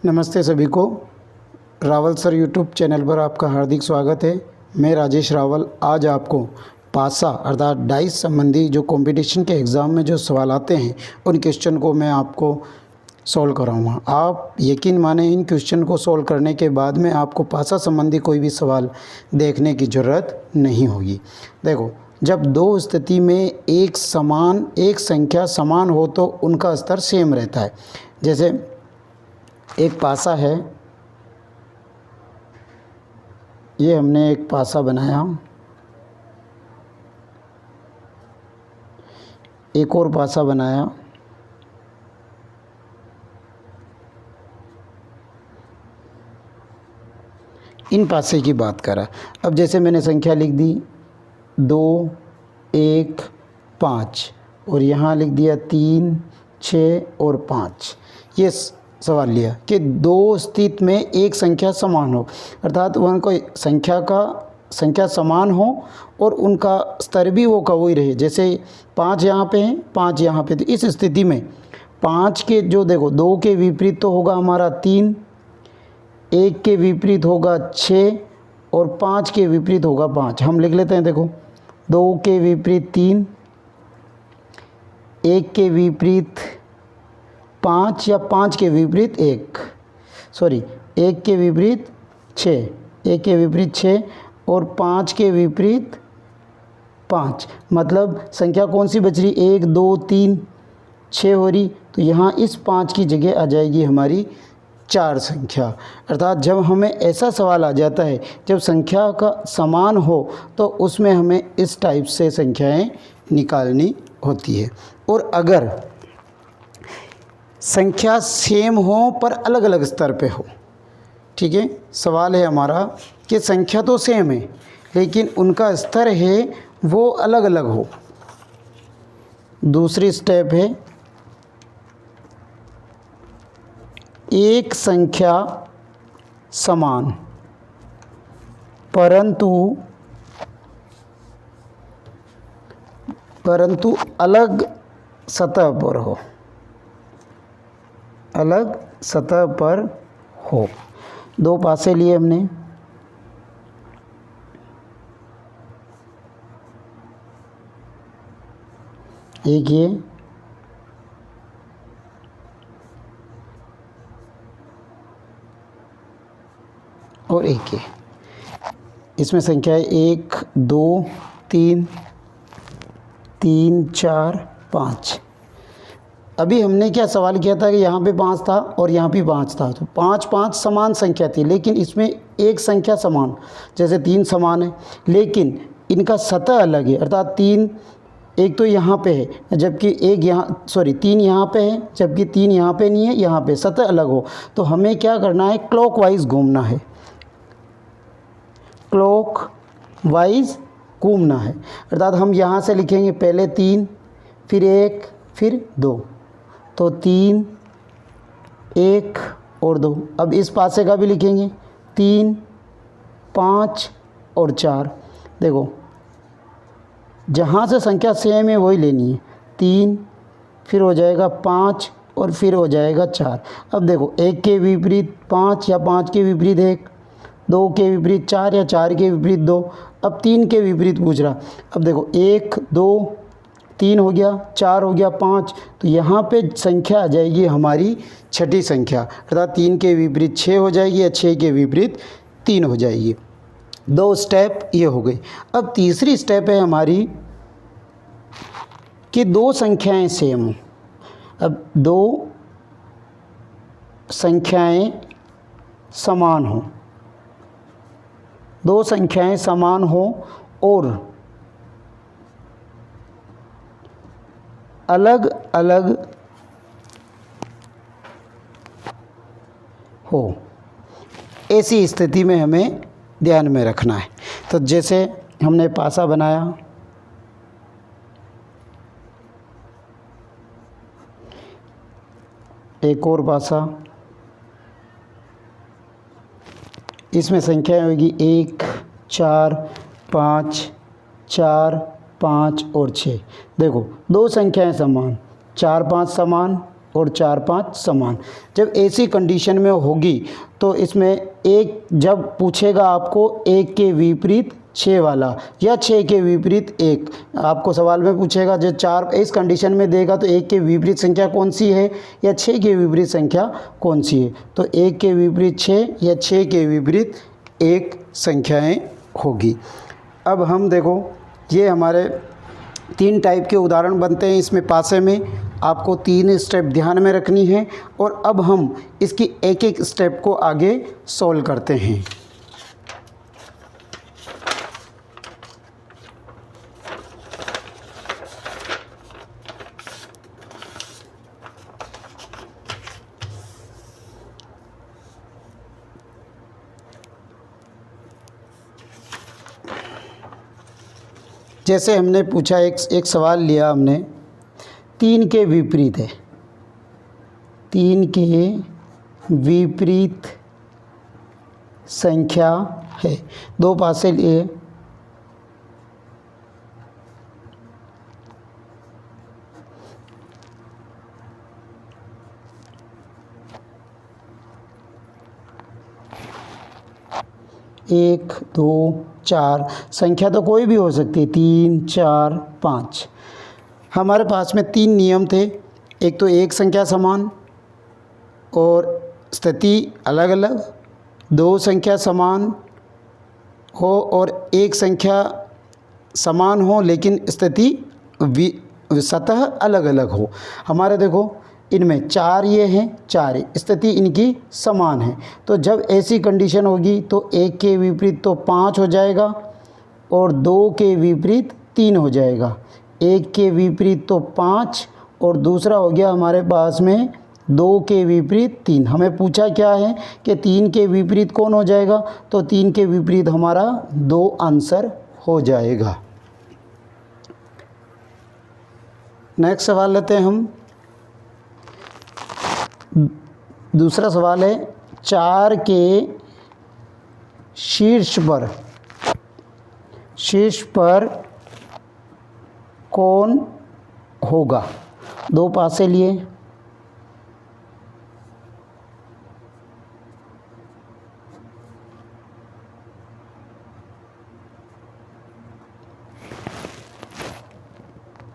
नमस्ते सभी को। रावल सर यूट्यूब चैनल पर आपका हार्दिक स्वागत है। मैं राजेश रावल आज आपको पासा अर्थात डाइस संबंधी जो कंपटीशन के एग्ज़ाम में जो सवाल आते हैं उन क्वेश्चन को मैं आपको सॉल्व कराऊंगा। आप यकीन माने इन क्वेश्चन को सॉल्व करने के बाद में आपको पासा संबंधी कोई भी सवाल देखने की ज़रूरत नहीं होगी। देखो, जब दो स्थिति में एक संख्या समान हो तो उनका स्तर सेम रहता है। जैसे एक पासा है, ये हमने एक पासा बनाया, एक और पासा बनाया, इन पासे की बात करा। अब जैसे मैंने संख्या लिख दी 2, 1, 5 और यहाँ लिख दिया 3, 6 और 5। ये सवाल लिया कि दो स्थिति में एक संख्या समान हो, अर्थात वहाँ कोई संख्या समान हो और उनका स्तर भी वो का वही रहे। जैसे 5 यहाँ पे है, 5 यहाँ पे, तो इस स्थिति में 5 के जो देखो 2 के विपरीत तो होगा हमारा 3, 1 के विपरीत होगा 6 और 5 के विपरीत होगा 5। हम लिख लेते हैं, देखो 2 के विपरीत 3, 1 के विपरीत 5 या 5 के विपरीत 1 के विपरीत 6, 1 के विपरीत 6 और 5 के विपरीत 5। मतलब संख्या कौन सी बच रही? 1, 2, 3, 6 हो रही। तो यहाँ इस 5 की जगह आ जाएगी हमारी 4 संख्या। अर्थात जब हमें ऐसा सवाल आ जाता है जब संख्या का समान हो तो उसमें हमें इस टाइप से संख्याएं निकालनी होती है। और अगर संख्या सेम हो पर अलग अलग स्तर पे हो, ठीक है, सवाल है हमारा कि संख्या तो सेम है लेकिन उनका स्तर है वो अलग अलग हो। दूसरी स्टेप है एक संख्या समान परंतु अलग सतह पर हो, अलग सतह पर हो। दो पासे लिए हमने, एक ये और एक ये। इसमें संख्या है 1, 2, 3, 4, 5। अभी हमने क्या सवाल किया था कि यहाँ पे 5 था और यहाँ भी 5 था, तो 5 5 समान संख्या थी, लेकिन इसमें एक संख्या समान, जैसे 3 समान है लेकिन इनका सतह अलग है। अर्थात 3 एक तो यहाँ पे है जबकि 3 यहाँ पे है जबकि 3 यहाँ पे नहीं है, यहाँ पे सतह अलग हो। तो हमें क्या करना है? क्लॉकवाइज घूमना है, क्लॉकवाइज घूमना है। अर्थात हम यहाँ से लिखेंगे पहले 3, फिर 1, फिर 2, तो 3, 1 और 2। अब इस पासे का भी लिखेंगे 3, 5 और 4। देखो जहाँ से संख्या सेम है वही लेनी है। 3 फिर हो जाएगा 5 और फिर हो जाएगा 4। अब देखो 1 के विपरीत 5 या 5 के विपरीत 1, 2 के विपरीत 4 या 4 के विपरीत 2। अब 3 के विपरीत पूछ रहा। अब देखो 1, 2, 3 हो गया, 4 हो गया, 5। तो यहाँ पे संख्या आ जाएगी हमारी छठी संख्या, अर्थात 3 के विपरीत 6 हो जाएगी या 6 के विपरीत 3 हो जाएगी। 2 स्टेप ये हो गई। अब तीसरी स्टेप है हमारी कि दो संख्याएं सेम हो। अब दो संख्याएं समान हो, दो संख्याएं समान हो और अलग अलग हो, ऐसी स्थिति में हमें ध्यान में रखना है। तो जैसे हमने पासा बनाया, एक और पासा, इसमें संख्या होगी 1, 4, 5, 5 और 6। देखो दो संख्याएं समान, 4 5 समान और 4 5 समान। जब ऐसी कंडीशन में होगी तो इसमें एक जब पूछेगा आपको 1 के विपरीत 6 वाला या 6 के विपरीत 1, आपको सवाल में पूछेगा जो 4 इस कंडीशन में देगा तो 1 के विपरीत संख्या कौन सी है या 6 के विपरीत संख्या कौन सी है, तो 1 के विपरीत 6 या 6 के विपरीत 1 संख्याएं होगी। अब हम देखो ये हमारे 3 टाइप के उदाहरण बनते हैं इसमें पासे में, आपको 3 स्टेप ध्यान में रखनी है और अब हम इसकी एक एक स्टेप को आगे सॉल्व करते हैं। जैसे हमने पूछा एक सवाल लिया हमने 3 के विपरीत है, 3 के विपरीत संख्या है, 2 पासे लिए, एक 2 4 संख्या तो कोई भी हो सकती है, 3 4 5। हमारे पास में 3 नियम थे, एक तो एक संख्या समान और स्थिति अलग अलग, 2 संख्या समान हो और एक संख्या समान हो लेकिन स्थिति सतह अलग अलग हो। हमारे देखो इनमें 4 ये हैं, 4 स्थिति इनकी समान है, तो जब ऐसी कंडीशन होगी तो 1 के विपरीत तो 5 हो जाएगा और 2 के विपरीत 3 हो जाएगा। 1 के विपरीत तो 5 और दूसरा हो गया हमारे पास में 2 के विपरीत 3। हमें पूछा क्या है कि 3 के विपरीत कौन हो जाएगा, तो 3 के विपरीत हमारा 2 आंसर हो जाएगा। नेक्स्ट सवाल लेते हैं हम। दूसरा सवाल है 4 के शीर्ष पर कौन होगा, 2 पासे लिए,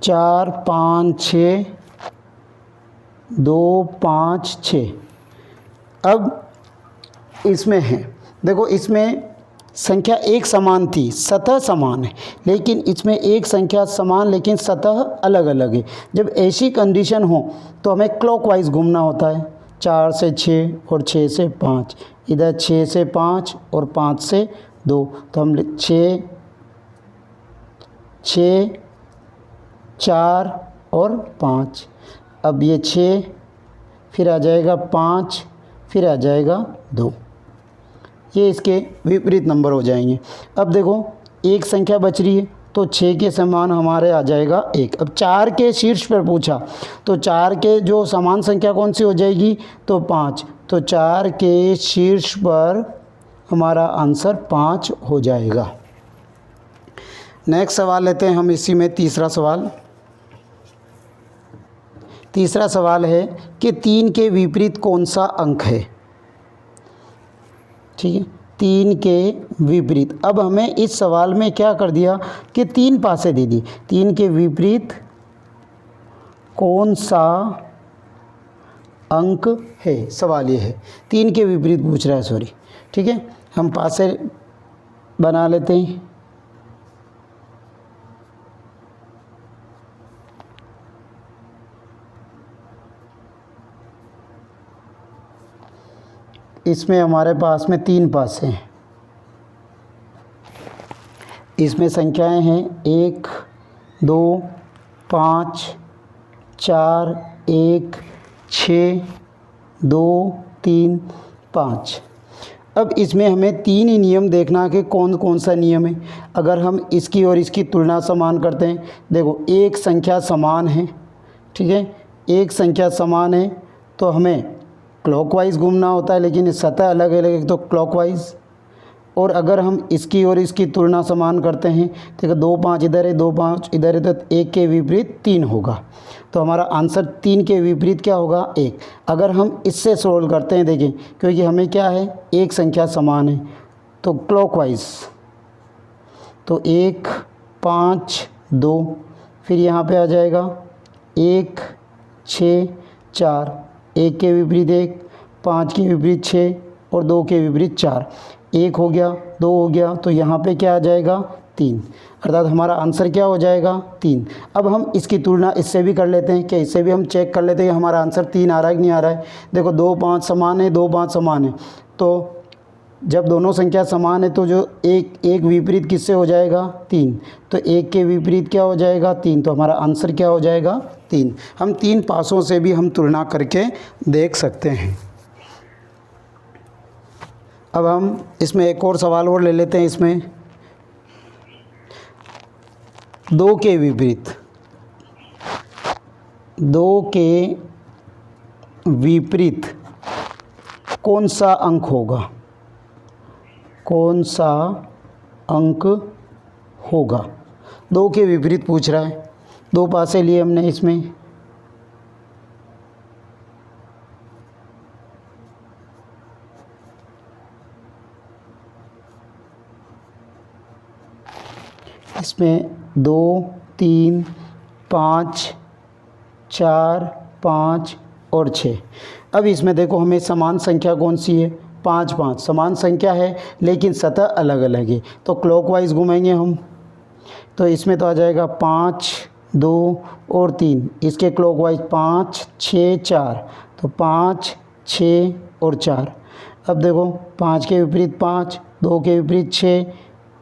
चार 5 6 2 5 6। अब इसमें है देखो, इसमें संख्या एक समान थी, सतह समान है, लेकिन इसमें एक संख्या समान लेकिन सतह अलग अलग है। जब ऐसी कंडीशन हो तो हमें क्लॉकवाइज घूमना होता है, 4 से 6 और 6 से 5, इधर 6 से 5 और 5 से 2, तो हम 6 6 4 और 5। अब ये 6 फिर आ जाएगा 5 फिर आ जाएगा 2, ये इसके विपरीत नंबर हो जाएंगे। अब देखो एक संख्या बच रही है तो 6 के समान हमारे आ जाएगा 1। अब 4 के शीर्ष पर पूछा तो 4 के जो समान संख्या कौन सी हो जाएगी, तो 5, तो 4 के शीर्ष पर हमारा आंसर 5 हो जाएगा। नेक्स्ट सवाल लेते हैं हम इसी में तीसरा सवाल। तीसरा सवाल है कि 3 के विपरीत कौन सा अंक है, ठीक है, 3 के विपरीत। अब हमें इस सवाल में क्या कर दिया कि 3 पासे दे दी, 3 के विपरीत कौन सा अंक है, सवाल ये है, 3 के विपरीत पूछ रहा है, सॉरी, ठीक है। हम पासे बना लेते हैं। इसमें हमारे पास में 3 पासे हैं, इसमें संख्याएं हैं 1 2 5 4 1 6 2 3 5। अब इसमें हमें 3 ही नियम देखना है कि कौन कौन सा नियम है। अगर हम इसकी और इसकी तुलना समान करते हैं, देखो एक संख्या समान है, ठीक है, एक संख्या समान है तो हमें क्लॉकवाइज घूमना होता है, लेकिन इस सतह अलग अलग तो क्लॉकवाइज। और अगर हम इसकी और इसकी तुलना समान करते हैं, देखो 2 5 इधर है 2 5 इधर है, तो 1 के विपरीत 3 होगा। तो हमारा आंसर 3 के विपरीत क्या होगा 1। अगर हम इससे सोल्व करते हैं देखें, क्योंकि हमें क्या है एक संख्या समान है, तो क्लॉकवाइज, तो 1 5 2, फिर यहाँ पे आ जाएगा 1 6 4, 1 के विपरीत 1, 5 के विपरीत 6 और 2 के विपरीत 4। 1 हो गया, 2 हो गया, तो यहाँ पे क्या आ जाएगा 3, अर्थात हमारा आंसर क्या हो जाएगा 3। अब हम इसकी तुलना इससे भी कर लेते हैं, कि इससे भी हम चेक कर लेते हैं कि हमारा आंसर 3 आ रहा है कि नहीं आ रहा है। देखो 2 5 समान है, 2 5 समान है, तो जब दोनों संख्या समान है तो जो एक विपरीत किससे हो जाएगा 3, तो 1 के विपरीत क्या हो जाएगा 3, तो हमारा आंसर क्या हो जाएगा 3। हम 3 पासों से भी हम तुलना करके देख सकते हैं। अब हम इसमें एक और सवाल और ले लेते हैं। इसमें 2 के विपरीत, 2 के विपरीत कौन सा अंक होगा, कौन सा अंक होगा। 2 के विपरीत पूछ रहा है, 2 पासे लिए हमने इसमें, इसमें 2 3 5 4 5 और 6। अब इसमें देखो हमें समान संख्या कौन सी है 5 5, समान संख्या है लेकिन सतह अलग अलग है, तो क्लॉकवाइज घुमाएंगे हम, तो इसमें तो आ जाएगा 5 2 और 3, इसके क्लॉकवाइज 5 6 4, तो 5 6 और 4। अब देखो 5 के विपरीत 5, 2 के विपरीत 6,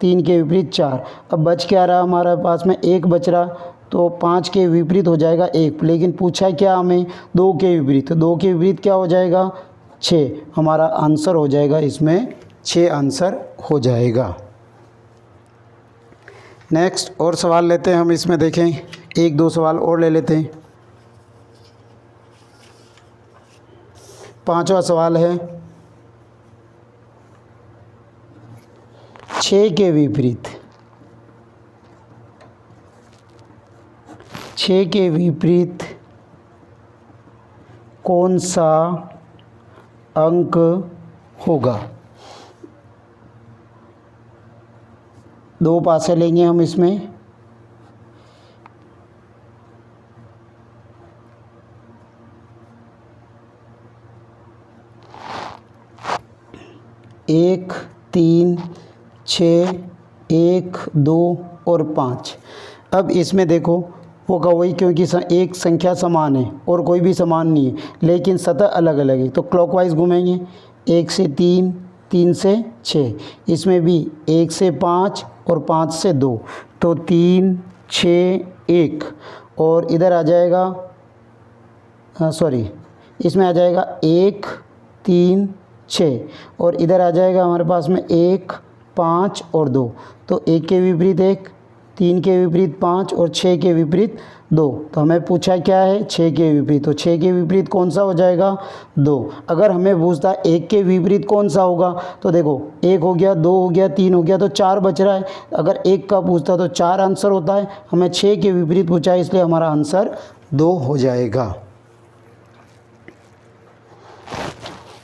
3 के विपरीत 4। अब बच क्या रहा हमारे पास में 1 बच रहा, तो 5 के विपरीत हो जाएगा 1, लेकिन पूछा क्या हमें 2 के विपरीत, तो 2 के विपरीत क्या हो जाएगा 6, हमारा आंसर हो जाएगा इसमें 6 आंसर हो जाएगा। नेक्स्ट और सवाल लेते हैं हम, इसमें देखें 1 2 सवाल और ले लेते हैं। 5वां सवाल है 6 के विपरीत, 6 के विपरीत कौन सा अंक होगा। 2 पासे लेंगे हम इसमें, एक 3 6 1 2 और 5। अब इसमें देखो होगा वही, क्योंकि एक संख्या समान है और कोई भी समान नहीं है, लेकिन सतह अलग अलग है, तो क्लॉकवाइज घूमेंगे। 1 से 3, 3 से 6, इसमें भी 1 से 5 और 5 से 2, तो 3 6 1, और इधर आ जाएगा इसमें आ जाएगा 1 3 6, और इधर आ जाएगा हमारे पास में 1 5 और 2, तो 1 के विपरीत 1, 3 के विपरीत 5 और 6 के विपरीत 2। तो हमें पूछा क्या है 6 के विपरीत, तो 6 के विपरीत कौन सा हो जाएगा 2। अगर हमें पूछता 1 के विपरीत कौन सा होगा, तो देखो 1 हो गया, 2 हो गया, 3 हो गया, तो 4 बच रहा है। अगर 1 का पूछता तो 4 आंसर होता है, हमें 6 के विपरीत पूछा है, इसलिए हमारा आंसर 2 हो जाएगा।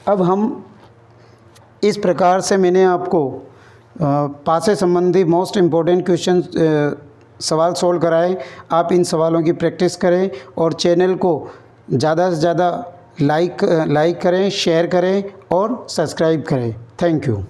अब हम इस प्रकार से मैंने आपको पासे संबंधी मोस्ट इम्पोर्टेंट क्वेश्चन सवाल सोल्व कराए। आप इन सवालों की प्रैक्टिस करें और चैनल को ज़्यादा से ज़्यादा लाइक करें, शेयर करें और सब्सक्राइब करें। Thank you.